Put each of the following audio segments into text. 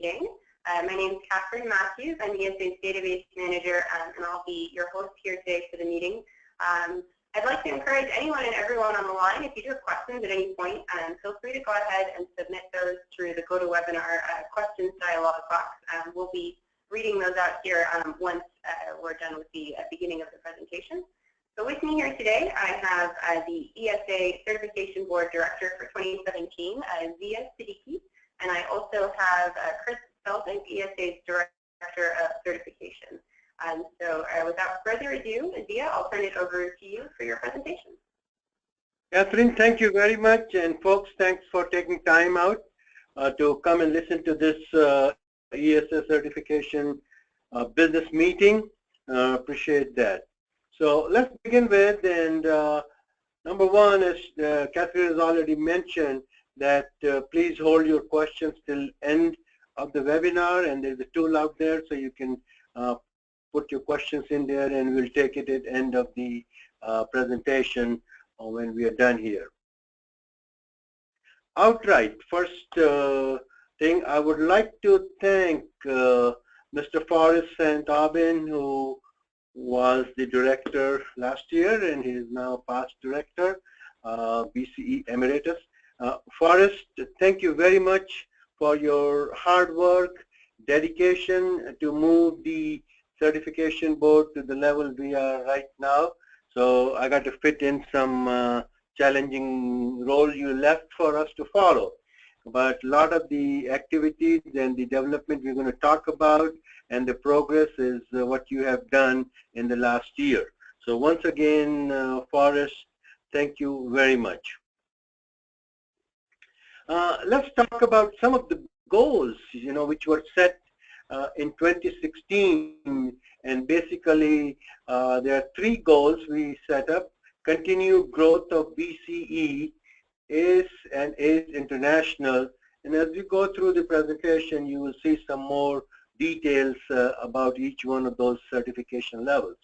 meeting. My name is Catherine Matthews. I'm ESA's Database Manager, and I'll be your host here today for the meeting. I'd like to encourage anyone and everyone on the line, if you do have questions at any point, feel free to go ahead and submit those through the GoToWebinar questions dialog box. We'll be reading those out here once we're done with the beginning of the presentation. So with me here today, I have the ESA Certification Board Director for 2017, Zia Siddiqi, and I also have Chris Feldick, ESA's Director of Certification. So without further ado, Zia, I'll turn it over to you for your presentation. Catherine, thank you very much, and folks, thanks for taking time out to come and listen to this ESA certification business meeting. Appreciate that. So let's begin with, and number one is Catherine has already mentioned that please hold your questions till end of the webinar, and there's a tool out there so you can put your questions in there, and we'll take it at the end of the presentation when we are done here. Outright, first thing, I would like to thank Mr. Forrest St Aubyn, who was the director last year, and he is now past director, BCE Emeritus. Forrest, thank you very much for your hard work, dedication to move the certification board to the level we are right now. So I got to fit in some challenging role you left for us to follow. But a lot of the activities and the development we're going to talk about and the progress is what you have done in the last year. So once again, Forrest, thank you very much. Let's talk about some of the goals, which were set in 2016, and basically there are three goals we set up: continued growth of BCE, ACE, and ACE International. And as we go through the presentation, you will see some more details about each one of those certification levels.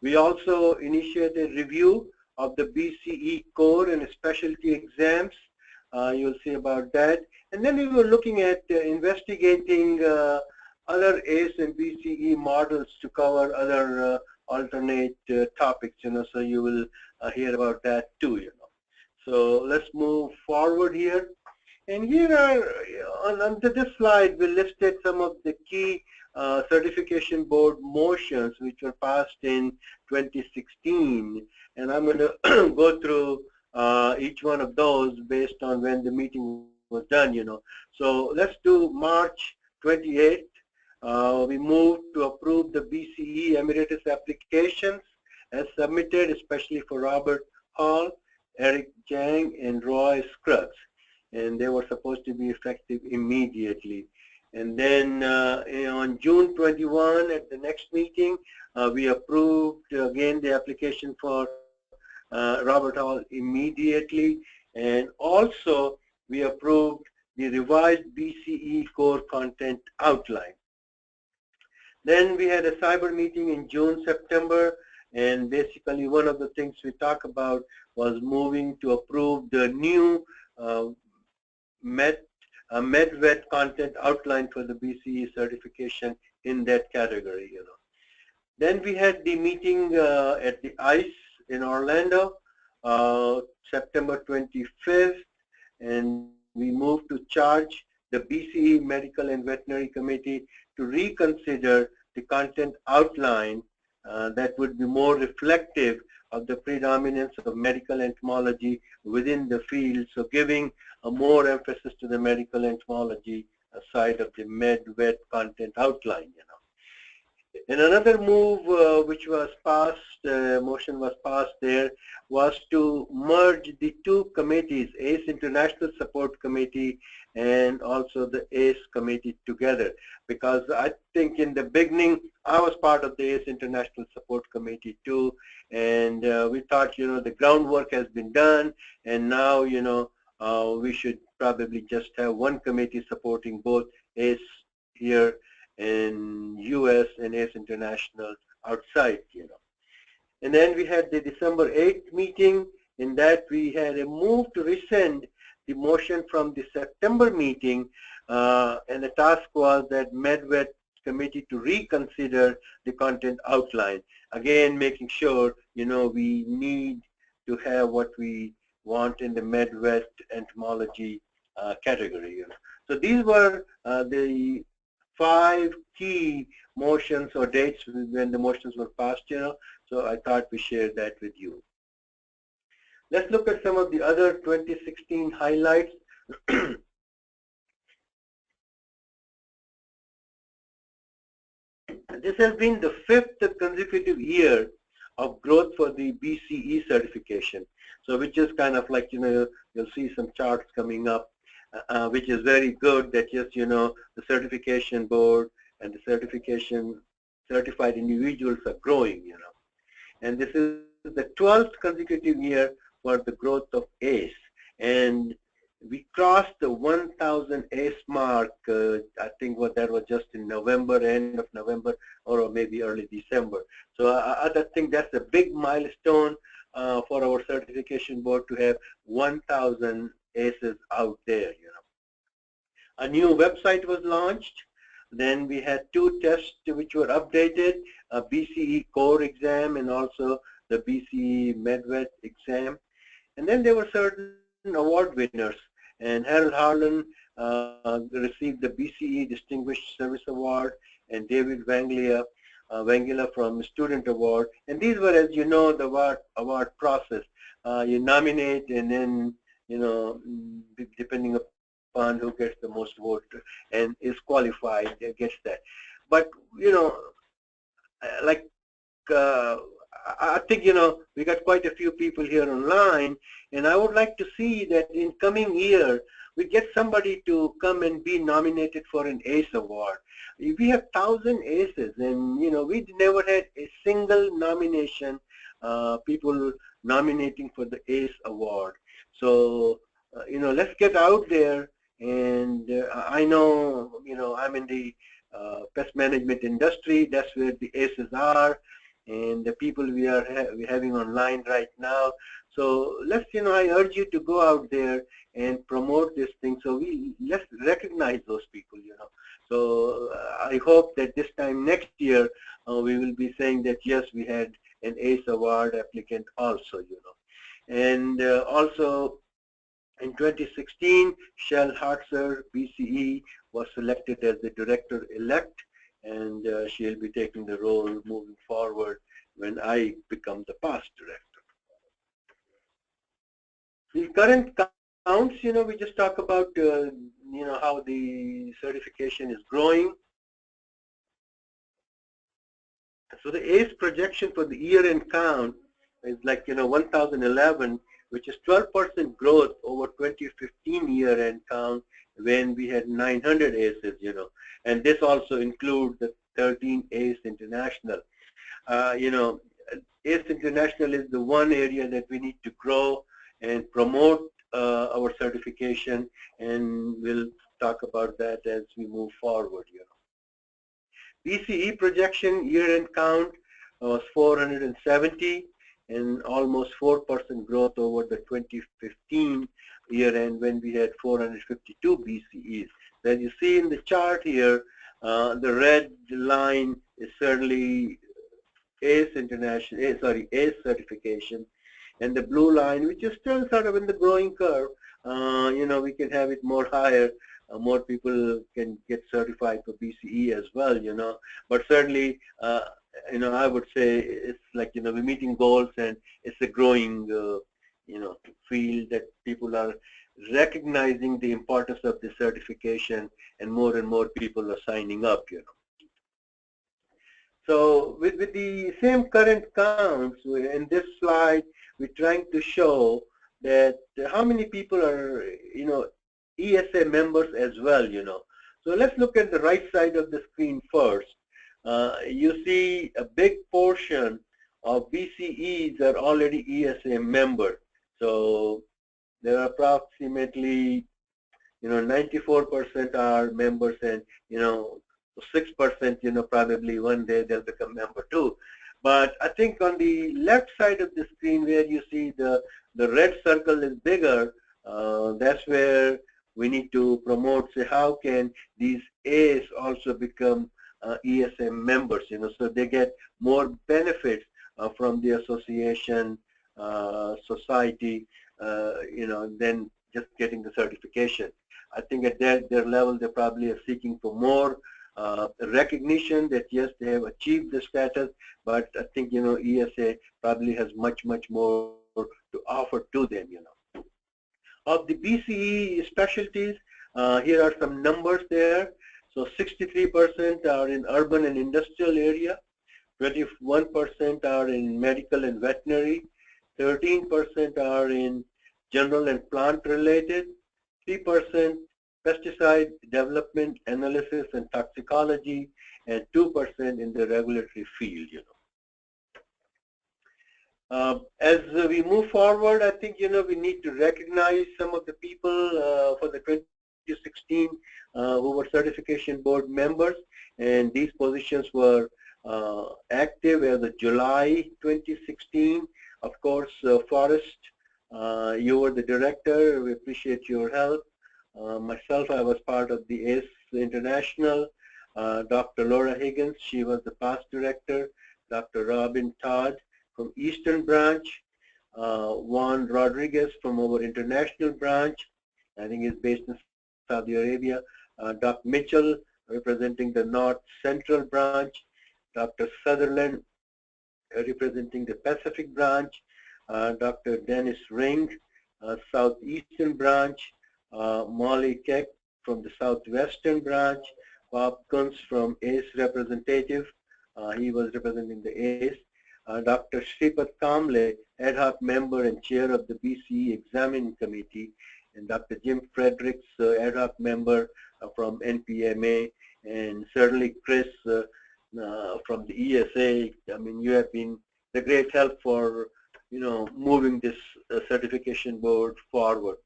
We also initiated review of the BCE core and specialty exams. You'll see about that. And then we were looking at investigating other ACE and BCE models to cover other alternate topics, so you will hear about that too, So let's move forward here. And here are, on this slide, we listed some of the key certification board motions which were passed in 2016. And I'm going to go through each one of those based on when the meeting was done, So let's do March 28th. We moved to approve the BCE Emeritus applications as submitted, especially for Robert Hall, Eric Jang, and Roy Scruggs. And they were supposed to be effective immediately. And then on June 21, at the next meeting, we approved again the application for Robert Hall immediately. And also, we approved the revised BCE core content outline. Then we had a cyber meeting in June, September, and basically one of the things we talked about was moving to approve the new MedVet content outline for the BCE certification in that category. Then we had the meeting at the ICE in Orlando, September 25th, and we moved to charge the BCE Medical and Veterinary Committee to reconsider the content outline that would be more reflective of the predominance of medical entomology within the field, so giving a more emphasis to the medical entomology side of the MedVet content outline. And another move which was passed, motion was passed there, was to merge the two committees, ACE International Support Committee and also the ACE Committee together. Because I think in the beginning, I was part of the ACE International Support Committee too, and we thought, the groundwork has been done, and now, we should probably just have one committee supporting both ACE here in US and ACE International outside, And then we had the December 8th meeting. In that we had a move to rescind the motion from the September meeting and the task was that MedVet committee to reconsider the content outline. Again, making sure, we need to have what we want in the MedVet entomology category. So these were the 5 key motions or dates when the motions were passed. So I thought we share that with you. Let's look at some of the other 2016 highlights. This has been the 5th consecutive year of growth for the BCE certification. So which is kind of like, you'll see some charts coming up, which is very good that just, the certification board and the certified individuals are growing, And this is the 12th consecutive year for the growth of ACE. And we crossed the 1,000 ACE mark, I think that was just in November, end of November, or maybe early December. So I think that's a big milestone for our certification board to have 1,000 ACEs out there, A new website was launched. Then we had 2 tests which were updated, a BCE core exam and also the BCE MedVet exam. And then there were certain award winners. And Harold Harlan received the BCE Distinguished Service Award, and David Wangila from Student Award. And these were, as you know, the award process. You nominate, and then, depending upon who gets the most vote and is qualified, gets that. But, I think, we got quite a few people here online, and I would like to see that in coming year, we get somebody to come and be nominated for an ACE award. We have 1,000 ACEs, and, we never had a single nomination, people nominating for the ACE award. So, let's get out there, and I know, I'm in the pest management industry. That's where the ACEs are. And the people we're having online right now. So let's, I urge you to go out there and promote this thing. So let's recognize those people, So I hope that this time next year we will be saying that yes, we had an ACE award applicant also, And also in 2016, Shell Hartzer, BCE, was selected as the director-elect. And she'll be taking the role moving forward when I become the past director. The current counts, we just talk about, how the certification is growing. So the ACE projection for the year-end count is like, 1,011, which is 12% growth over 2015 year-end count when we had 900 ACEs, And this also includes the 13 ACE International. ACE International is the one area that we need to grow and promote our certification, and we'll talk about that as we move forward. BCE projection year-end count was 470 and almost 4% growth over the 2015 year-end when we had 452 BCEs. As you see in the chart here, the red line is certainly ACE ACE certification, and the blue line, which is still sort of in the growing curve, we can have it more higher. More people can get certified for BCE as well, But certainly, I would say it's like, we're meeting goals, and it's a growing, field that people are recognizing the importance of the certification, and more people are signing up, So with the same current counts, in this slide, we're trying to show that how many people are, ESA members as well, So let's look at the right side of the screen first. You see a big portion of BCEs are already ESA members. So there are approximately, 94% are members, and 6%, probably one day they'll become member too. But I think on the left side of the screen where you see the red circle is bigger, that's where we need to promote, say, how can these A's also become ESA members, so they get more benefits from the association, society, than just getting the certification. I think at their level, they probably are seeking for more recognition that yes, they have achieved the status, but I think, ESA probably has much, much more to offer to them, Of the BCE specialties, here are some numbers there. So 63% are in urban and industrial area, 21% are in medical and veterinary, 13% are in general and plant related, 3% pesticide development, analysis and toxicology, and 2% in the regulatory field, As we move forward, I think, we need to recognize some of the people for the 2016 who were certification board members, and these positions were active as of July 2016. Of course, Forrest, you were the director. We appreciate your help. Myself, I was part of the ESA International. Dr. Laura Higgins, she was the past director. Dr. Robin Todd from Eastern Branch. Juan Rodriguez from our international branch. I think he's based in Saudi Arabia. Dr. Mitchell representing the North Central Branch. Dr. Sutherland representing the Pacific Branch. Dr. Dennis Ring, Southeastern Branch. Molly Keck from the Southwestern Branch. Bob Kunz from ACE representative. He was representing the ACE. Dr. Sripat Kamble, ad hoc member and chair of the BCE examining committee, and Dr. Jim Fredericks, ad hoc member from NPMA, and certainly Chris from the ESA. I mean, you have been the great help for, moving this certification board forward.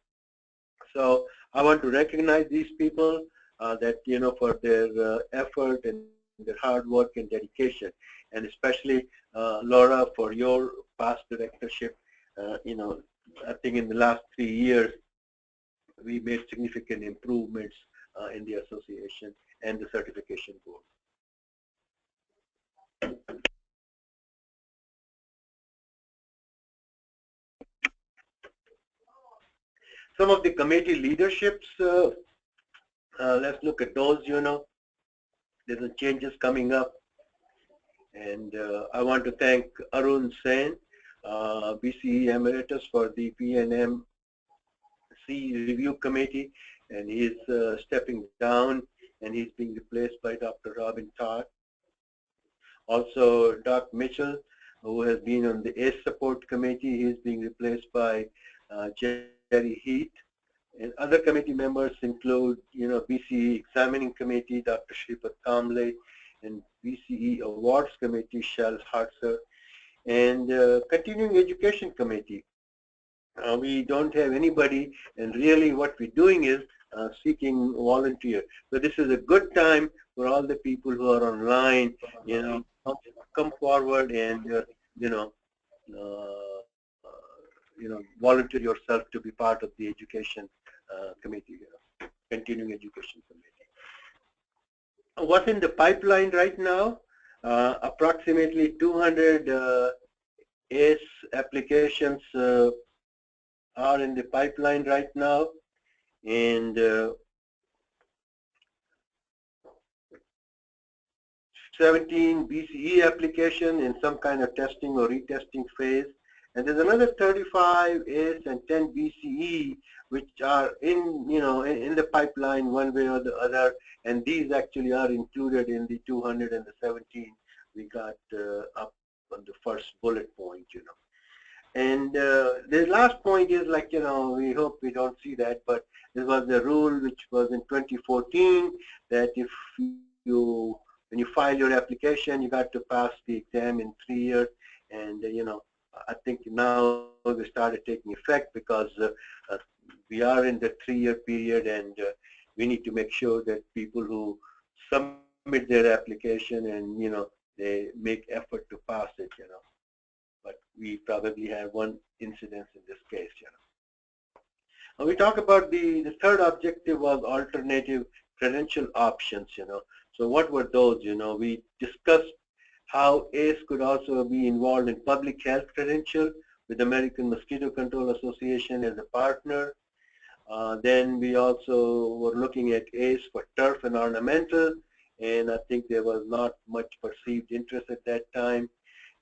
So I want to recognize these people that, for their effort and their hard work and dedication, and especially Laura, for your past directorship. I think in the last 3 years, we made significant improvements in the association and the certification board. Some of the committee leaderships, let's look at those, There's a changes coming up. And I want to thank Arun Sen, BCE Emeritus, for the PNMC Review Committee, and he's stepping down, and he's being replaced by Dr. Robin Todd. Also, Dr. Mitchell, who has been on the ACE Support Committee, he's being replaced by Jerry Heath. And other committee members include, BCE Examining Committee, Dr. Sripat Kamble, and BCE Awards Committee, Shell Hartzer, and Continuing Education Committee. We don't have anybody, and really what we're doing is seeking volunteer. So this is a good time for all the people who are online, come forward and, volunteer yourself to be part of the education committee, Continuing Education Committee. What's in the pipeline right now? Approximately 200 ACE applications are in the pipeline right now, and 17 BCE application in some kind of testing or retesting phase. And there's another 35 ACE and 10 BCE which are in the pipeline one way or the other, and these actually are included in the 217 we got up on the first bullet point, And the last point is we hope we don't see that, but there was a rule which was in 2014 that if when you file your application, you got to pass the exam in 3 years, and I think now we started taking effect because we are in the 3-year period, and we need to make sure that people who submit their application and they make effort to pass it, But we probably have one incident in this case, We talk about the third objective was alternative credential options, So what were those, We discussed how ACE could also be involved in public health credential with American Mosquito Control Association as a partner. Then we also were looking at ACE for turf and ornamental, and I think there was not much perceived interest at that time.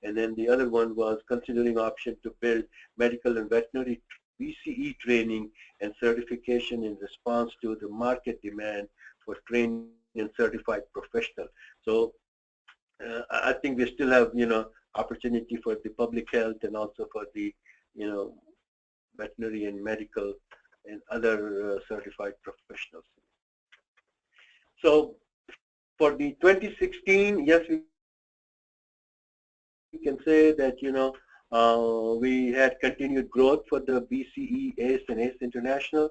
And then the other one was considering option to build medical and veterinary BCE training and certification in response to the market demand for trained and certified professionals. So I think we still have, opportunity for the public health and also for the, veterinary and medical and other certified professionals. So for the 2016, yes, we can say that, we had continued growth for the BCE, ACE, and ACE International.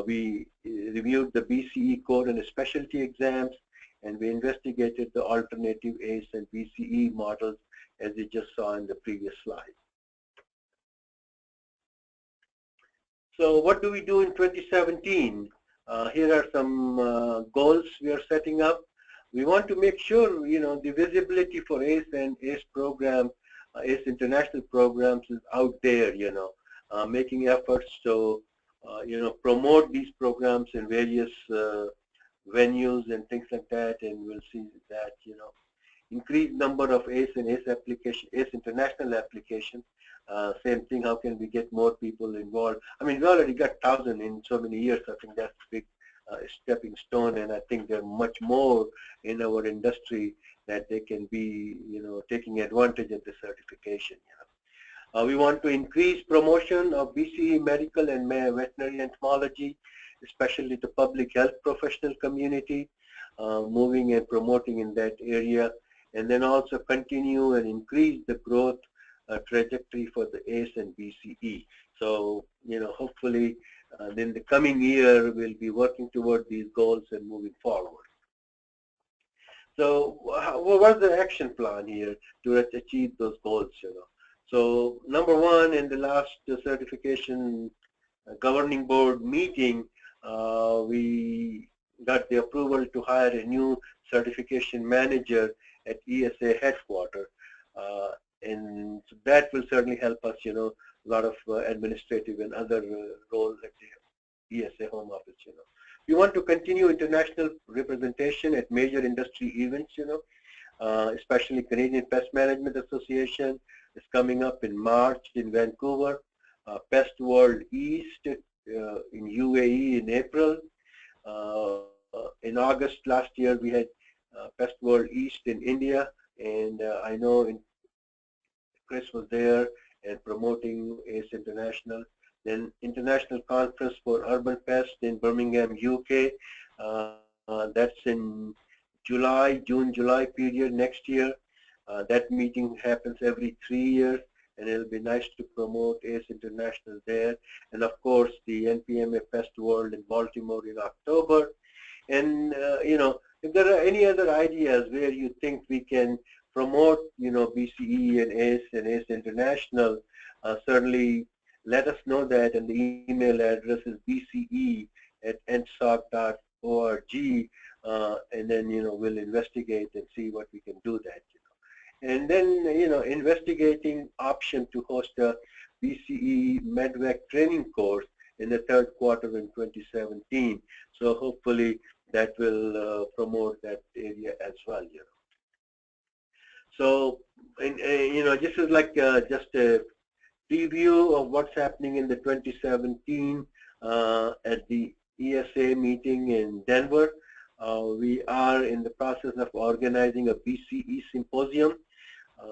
We reviewed the BCE code and the specialty exams, and we investigated the alternative ACE and BCE models as we just saw in the previous slide. So what do we do in 2017? Here are some goals we are setting up. We want to make sure, the visibility for ACE and ACE program, ACE international programs is out there, making efforts to, promote these programs in various venues and things like that, and we'll see that, increased number of ACE and ACE application, ACE international applications. Same thing, how can we get more people involved? I mean, we already got 1,000 in so many years. I think that's a big stepping stone, and I think there are much more in our industry that they can be, taking advantage of the certification. We want to increase promotion of BCE medical and veterinary entomology, especially the public health professional community, moving and promoting in that area, and then also continue and increase the growth trajectory for the ACE and BCE. So, hopefully in the coming year, we'll be working toward these goals and moving forward. So what was the action plan here to achieve those goals, So number one, in the last certification governing board meeting, we got the approval to hire a new certification manager at ESA headquarters. And so that will certainly help us, a lot of administrative and other roles at the ESA home office, We want to continue international representation at major industry events, especially Canadian Pest Management Association is coming up in March in Vancouver, Pest World East in UAE in April. In August last year, we had Pest World East in India, and I know Chris was there and promoting ACE International. Then International Conference for Urban Pest in Birmingham, UK. That's in June-July period next year. That meeting happens every 3 years, and it'll be nice to promote ACE International there. And of course, the NPMA Pest World in Baltimore in October. And if there are any other ideas where you think we can promote, BCE and ACE International, certainly let us know that, and the email address is bce@ntsoc.org, and then we'll investigate and see what we can do that. And then investigating option to host a BCE MedVac training course in the third quarter in 2017. So hopefully that will promote that area as well. So, and this is like just a preview of what's happening in the 2017 at the ESA meeting in Denver. We are in the process of organizing a BCE Symposium.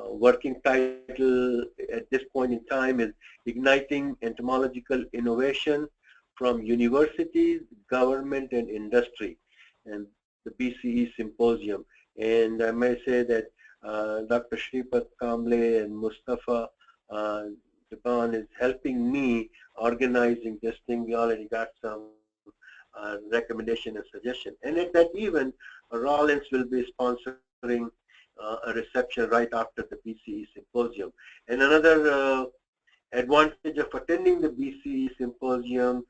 Working title at this point in time is Igniting Entomological Innovation from Universities, Government, and Industry, and the BCE Symposium. And I may say that Dr. Shripat Kamble and Mustafa Japan is helping me organizing this thing. We already got some recommendation and suggestion. And at that event, Rollins will be sponsoring a reception right after the BCE Symposium. And another advantage of attending the BCE Symposium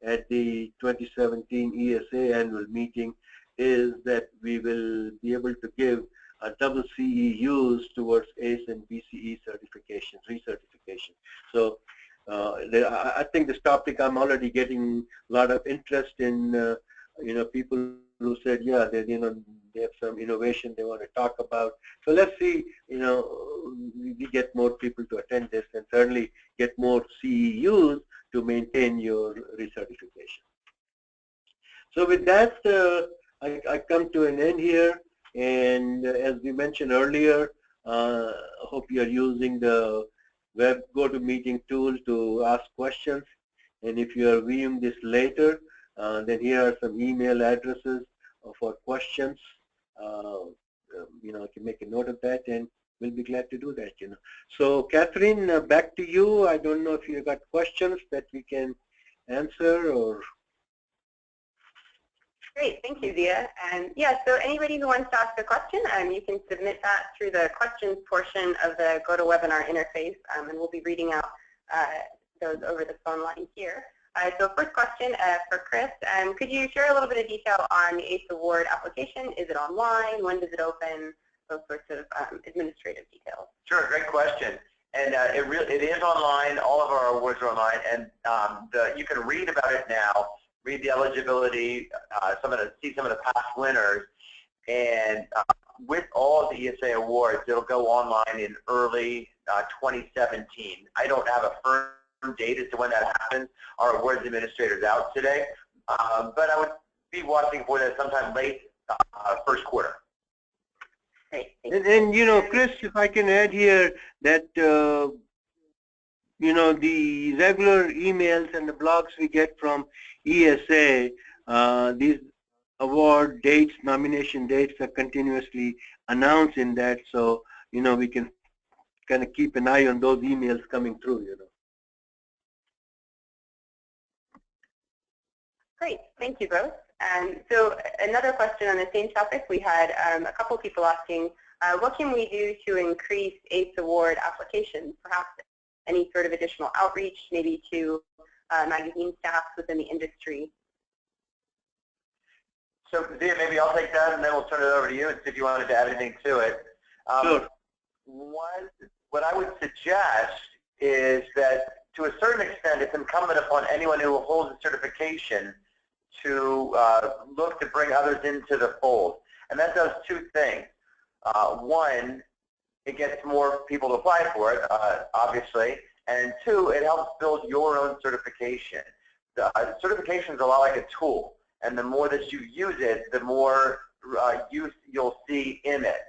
at the 2017 ESA annual meeting is that we will be able to give a double CEUs towards ACE and BCE certifications, recertification. So I think this topic, I'm already getting a lot of interest in, people who said, yeah, they have some innovation they want to talk about. So let's see, we get more people to attend this and certainly get more CEUs to maintain your recertification. So with that, I come to an end here. And as we mentioned earlier, I hope you're using the web GoToMeeting tool to ask questions. And if you're viewing this later, then here are some email addresses for questions. I can make a note of that, and we'll be glad to do that. So, Catherine, back to you. I don't know if you got questions that we can answer or. Great, thank you, Zia. And yeah, so anybody who wants to ask a question, you can submit that through the questions portion of the GoToWebinar interface, and we'll be reading out those over the phone line here. So first question for Chris, could you share a little bit of detail on the ACE Award application? Is it online? When does it open? Those sorts of administrative details. Sure, great question. And it is online. All of our awards are online, and you can read about it now. Read the eligibility, see some of the past winners, and with all of the ESA awards, it'll go online in early 2017. I don't have a firm date as to when that happens. Our awards administrator's out today, but I would be watching for that sometime late first quarter. Great. And Chris, if I can add here that the regular emails and the blogs we get from ESA, these award dates, nomination dates are continuously announced in that, so we can kind of keep an eye on those emails coming through. Great, thank you both. So another question on the same topic, we had a couple people asking, what can we do to increase ACE Award applications? Perhaps any sort of additional outreach, maybe to magazine staffs within the industry. So Zia, maybe I'll take that, and then we'll turn it over to you and see if you wanted to add anything to it. Sure. What I would suggest is that, to a certain extent, it's incumbent upon anyone who holds a certification to look to bring others into the fold. And that does two things. One, it gets more people to apply for it, obviously. And two, it helps build your own certification. Certification is a lot like a tool. And the more that you use it, the more use you'll see in it.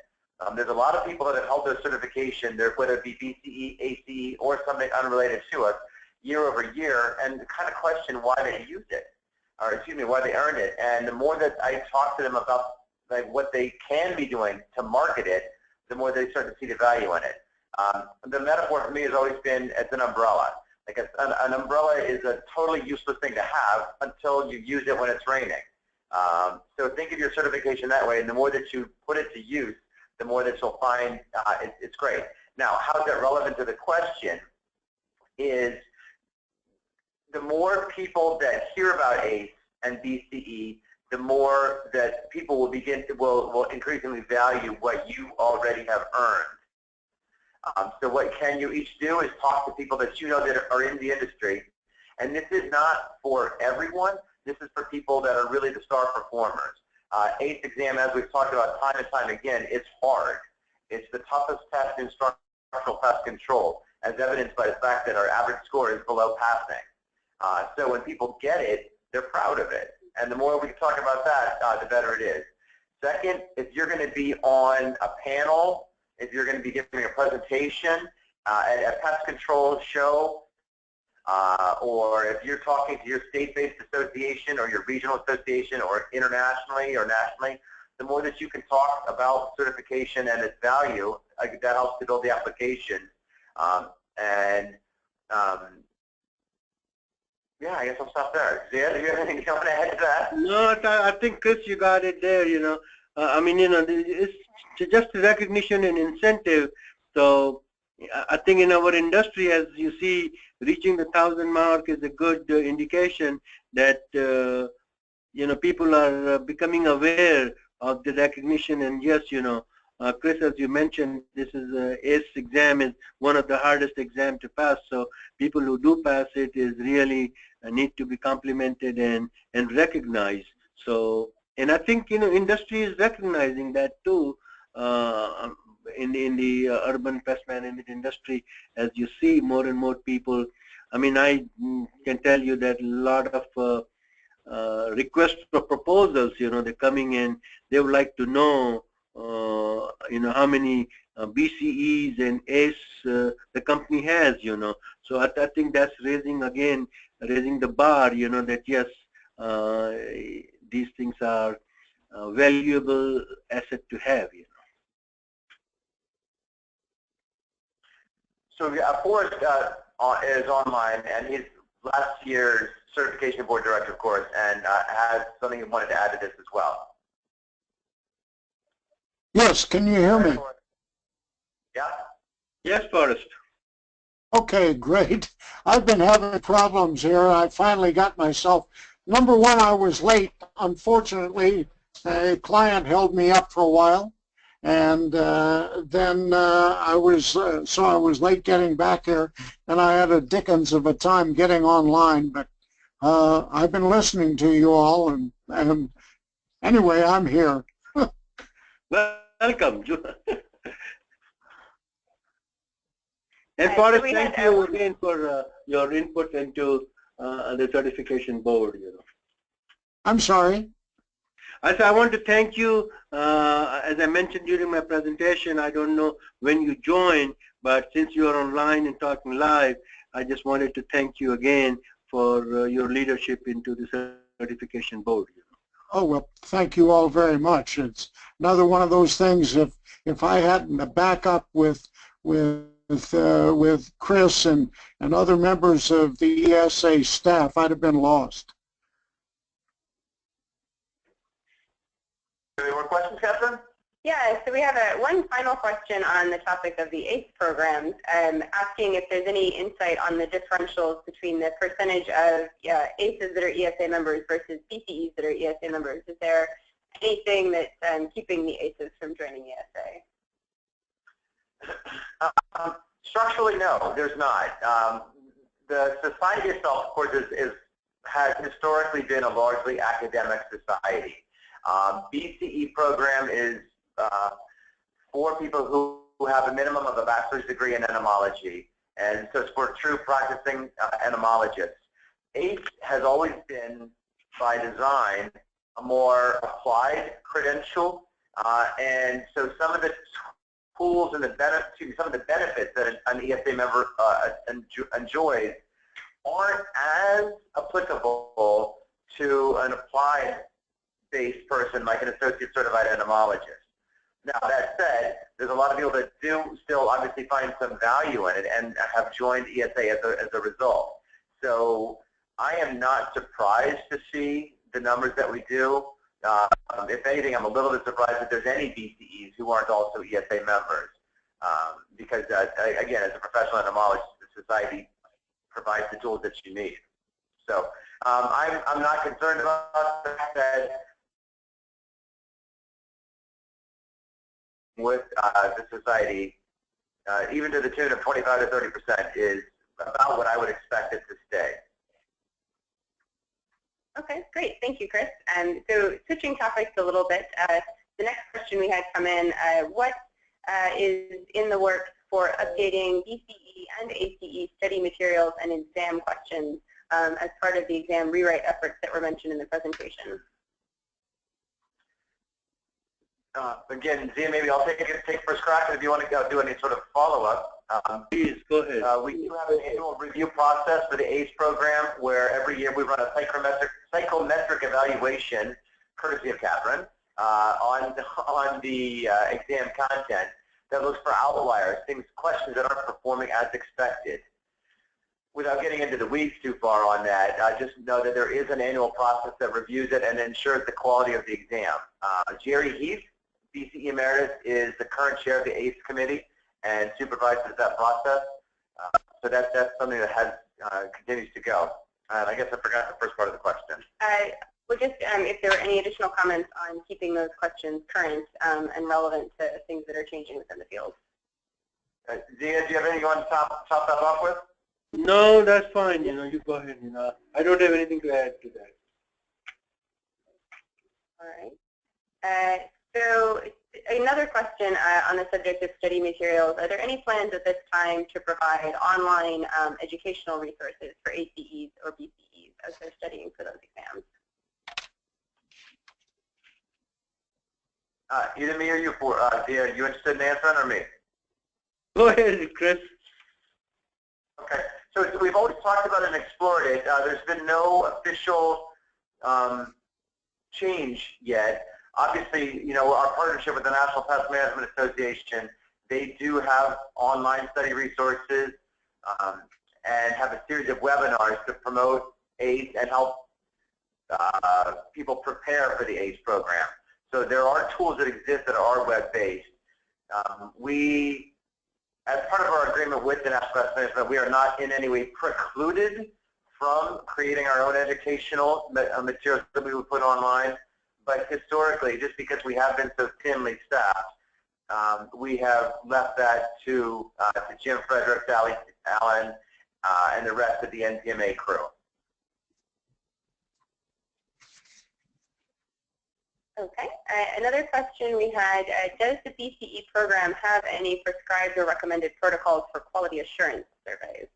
There's a lot of people that have held their certification, whether it be BCE, ACE, or something unrelated to us, year over year, and kind of question why they used it, or excuse me, why they earned it. And the more that I talk to them about what they can be doing to market it, the more they start to see the value in it. The metaphor for me has always been it's an umbrella. Like an umbrella is a totally useless thing to have until you use it when it's raining. So think of your certification that way, and the more that you put it to use, the more that you'll find it's great. Now, how is that relevant to the question is the more people that hear about ACE and BCE, the more that people will increasingly value what you already have earned. So what can you each do is talk to people that you know that are in the industry. And this is not for everyone. This is for people that are really the star performers. ACE exam, as we've talked about time and time again, it's hard. It's the toughest test in structural pest control, as evidenced by the fact that our average score is below passing. So when people get it, they're proud of it. And the more we talk about that, the better it is. Second, if you're going to be on a panel, if you're going to be giving a presentation at a pest control show, or if you're talking to your state-based association or your regional association or internationally or nationally, the more that you can talk about certification and its value, that helps to build the application. Yeah, I guess I'll stop there. Zia, do you have anything you want to add to that? No, I think, Chris, you got it there, I mean, it's just recognition and incentive. So I think in our industry, as you see, reaching the 1,000 mark is a good indication that people are becoming aware of the recognition. And yes, Chris, as you mentioned, this is ACE exam is one of the hardest exams to pass. So people who do pass it is really need to be complimented and recognized. So, and I think industry is recognizing that too. In the urban pest management industry, as you see more and more people. I mean, I can tell you that a lot of requests for proposals, they're coming in. They would like to know, how many BCEs and ACE the company has, So I think that's raising the bar, that yes, these things are a valuable asset to have, So Forrest is online, and he's last year's certification board director, of course, and has something he wanted to add to this as well. Yes, can you hear me? Yeah. Yes, Forrest. Okay, great. I've been having problems here. I finally got myself. Number one, I was late. Unfortunately, a client held me up for a while, and then I was late getting back here, and I had a dickens of a time getting online. But I've been listening to you all, and anyway, I'm here. Welcome. And Forrest, thank you again for your input into the certification board. I'm sorry. I want to thank you. As I mentioned during my presentation, I don't know when you joined, but since you are online and talking live, I just wanted to thank you again for your leadership into the certification board. Oh, well, thank you all very much. It's another one of those things. If I hadn't a backup with Chris and other members of the ESA staff, I'd have been lost. Any more questions, Catherine? Yeah, so we have one final question on the topic of the ACE programs, asking if there's any insight on the differentials between the percentage of ACEs that are ESA members versus BCEs that are ESA members. Is there anything that's keeping the ACEs from joining ESA? Structurally, no, there's not. The society itself, of course, has historically been a largely academic society. BCE program is for people who have a minimum of a bachelor's degree in entomology, and so it's for true practicing entomologists. ACE has always been, by design, a more applied credential, and so some of the tools and some of the benefits that an ESA member enjoys aren't as applicable to an applied-based person like an associate certified entomologist. Now, that said, there's a lot of people that do still obviously find some value in it and have joined ESA as a result. So I am not surprised to see the numbers that we do. If anything, I'm a little bit surprised that there's any BCEs who aren't also ESA members. Because, again, as a professional entomologist, the society provides the tools that you need. So I'm not concerned about the fact that with the society, even to the tune of 25 to 30% is about what I would expect it to stay. Okay, great. Thank you, Chris. So switching topics a little bit, the next question we had come in, what is in the works for updating BCE and ACE study materials and exam questions as part of the exam rewrite efforts that were mentioned in the presentation? Again, Zia, maybe I'll take first crack, and if you want to do any sort of follow-up. Please, go ahead. We do have an annual review process for the ACE program where every year we run a psychometric evaluation, courtesy of Catherine, on the exam content that looks for outliers, questions that aren't performing as expected. Without getting into the weeds too far on that, just know that there is an annual process that reviews it and ensures the quality of the exam. Jerry Heath, BCE Emeritus, is the current chair of the ACE committee and supervises that process. So that's something that continues to go. And I guess I forgot the first part of the question. Well, just if there were any additional comments on keeping those questions current and relevant to things that are changing within the field. Zia, do you have anything you want to top that off with? No, that's fine. You go ahead. I don't have anything to add to that. All right. So another question on the subject of study materials. Are there any plans at this time to provide online educational resources for ACEs or BCEs as they're studying for those exams? Either me or you, Zia, you interested in answering or me? Go ahead, Chris. Okay. So we've always talked about it and explored it. There's been no official change yet. Obviously, our partnership with the National Pest Management Association, they do have online study resources and have a series of webinars to promote ACE and help people prepare for the ACE program. So there are tools that exist that are web-based. We, as part of our agreement with the National Pest Management, we are not in any way precluded from creating our own educational materials that we would put online. But historically, just because we have been so thinly staffed, we have left that to Jim Fredericks, Alan, and the rest of the NPMA crew. Okay. Another question we had, does the BCE program have any prescribed or recommended protocols for quality assurance surveys?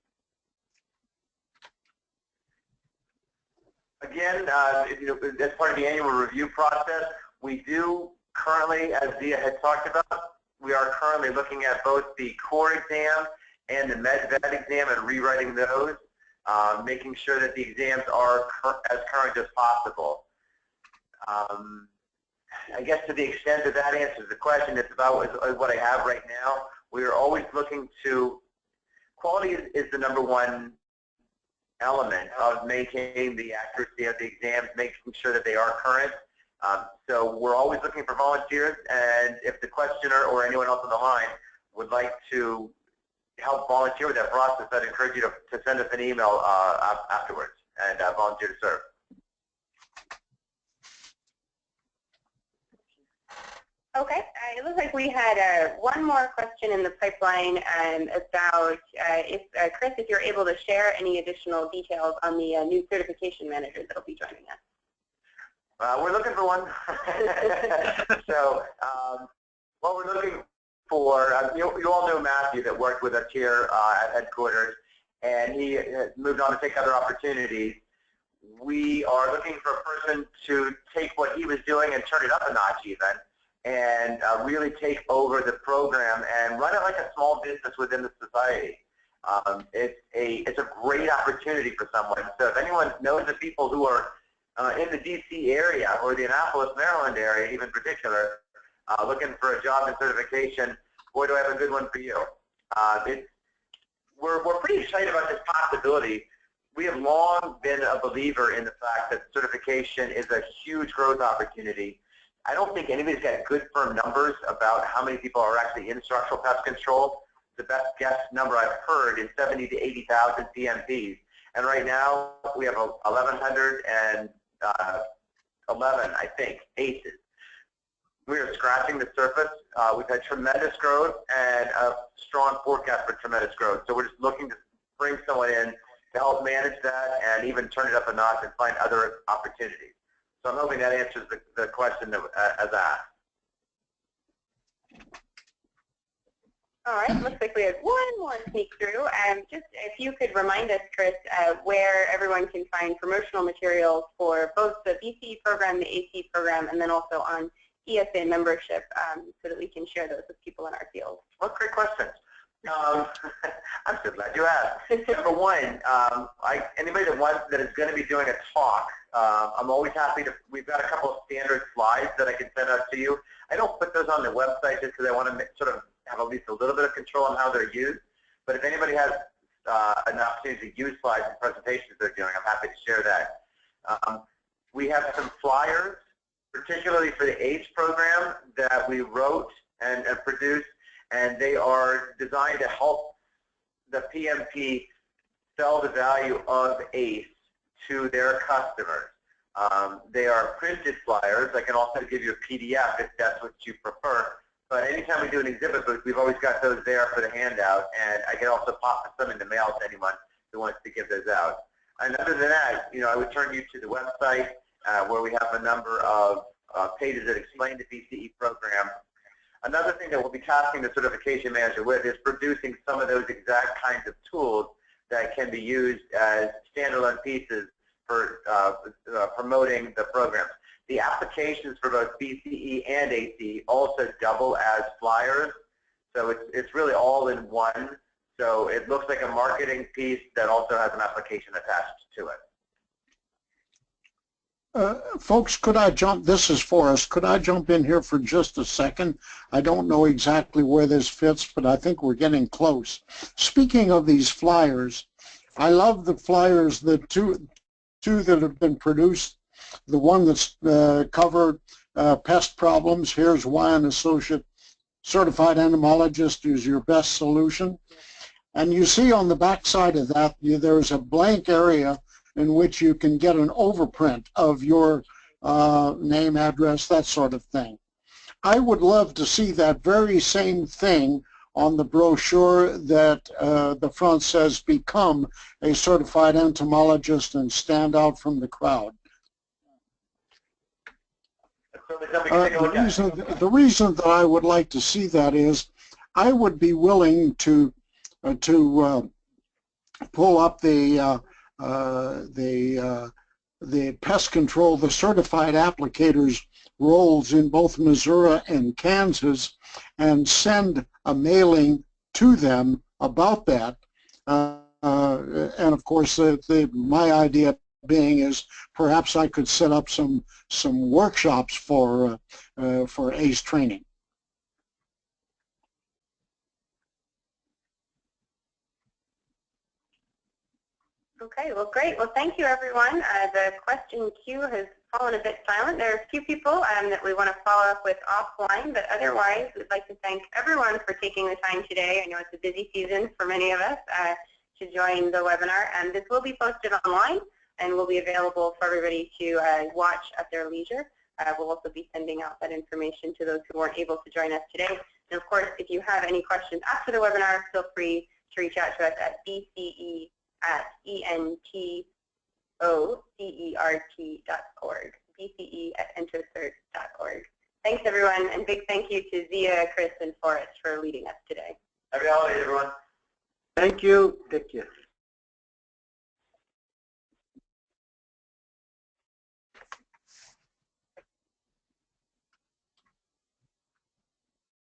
Again, as part of the annual review process, we do currently, as Zia had talked about, we are currently looking at both the core exam and the med-vet exam and rewriting those, making sure that the exams are as current as possible. I guess to the extent that that answers the question, it's about what I have right now. We are always looking to, quality is the #1 element of maintaining the accuracy of the exams, making sure that they are current. So we're always looking for volunteers, and if the questioner or anyone else on the line would like to help volunteer with that process, I'd encourage you to send us an email afterwards and volunteer to serve. Okay, it looks like we had one more question in the pipeline about Chris, if you're able to share any additional details on the new certification manager that will be joining us. We're looking for one. So what we're looking for, you all know Matthew that worked with us here at headquarters, and he moved on to take other opportunities. We are looking for a person to take what he was doing and turn it up a notch even, and really take over the program and run it like a small business within the society. It's a great opportunity for someone. So if anyone knows the people who are in the DC area or the Annapolis, Maryland area, even in particular, looking for a job in certification, boy, do I have a good one for you. We're pretty excited about this possibility. We have long been a believer in the fact that certification is a huge growth opportunity. I don't think anybody's got good firm numbers about how many people are actually in structural pest control. The best guess number I've heard is 70 to 80,000 PMPs. And right now we have 1,111, I think, ACEs. We are scratching the surface. We've had tremendous growth and a strong forecast for tremendous growth. So we're just looking to bring someone in to help manage that and even turn it up a notch and find other opportunities. So I'm hoping that answers the question as asked. All right, looks like we have one more sneak through. Just if you could remind us, Chris, where everyone can find promotional materials for both the BCE program, the AC program, and then also on ESA membership so that we can share those with people in our field. What great questions. I'm so glad you asked. Number one, anybody that is going to be doing a talk, I'm always happy to, we've got a couple of standard slides that I can send out to you. I don't put those on the website just because I want to sort of have at least a little bit of control on how they're used. But if anybody has an opportunity to use slides and presentations they're doing, I'm happy to share that. We have some flyers, particularly for the ACE program, that we wrote and produced, and they are designed to help the PMP sell the value of ACE to their customers. They are printed flyers. I can also give you a PDF if that's what you prefer. But anytime we do an exhibit booth, we've always got those there for the handout, and I can also pop some in the mail to anyone who wants to give those out. And other than that, I would turn you to the website where we have a number of pages that explain the BCE program. Another thing that we'll be tasking the certification manager with is producing some of those exact kinds of tools that can be used as standalone pieces for promoting the programs. The applications for both BCE and ACE also double as flyers, so it's really all in one. So it looks like a marketing piece that also has an application attached to it. Folks, could I jump? This is Forrest. Could I jump in here for just a second? I don't know exactly where this fits, but I think we're getting close. Speaking of these flyers, I love the flyers, the two that have been produced. The one that's covered pest problems. Here's why an associate certified entomologist is your best solution. And you see on the back side of that, there's a blank area in which you can get an overprint of your name, address, that sort of thing. I would love to see that very same thing on the brochure that the front says, become a certified entomologist and stand out from the crowd. The reason that I would like to see that is I would be willing to pull up the pest control, the certified applicators roles in both Missouri and Kansas, and send a mailing to them about that. And of course, my idea being is perhaps I could set up some workshops for ACE training. Okay, well, great. Well, thank you, everyone. The question queue has fallen a bit silent. There are a few people that we want to follow up with offline, but otherwise, we'd like to thank everyone for taking the time today. I know it's a busy season for many of us to join the webinar, and this will be posted online and will be available for everybody to watch at their leisure. We'll also be sending out that information to those who weren't able to join us today. And of course, if you have any questions after the webinar, feel free to reach out to us at bce@entocert.org, bce@entocert.org. Thanks, everyone, and big thank you to Zia, Chris, and Forrest for leading us today. Happy holidays, everyone. Thank you. Take care.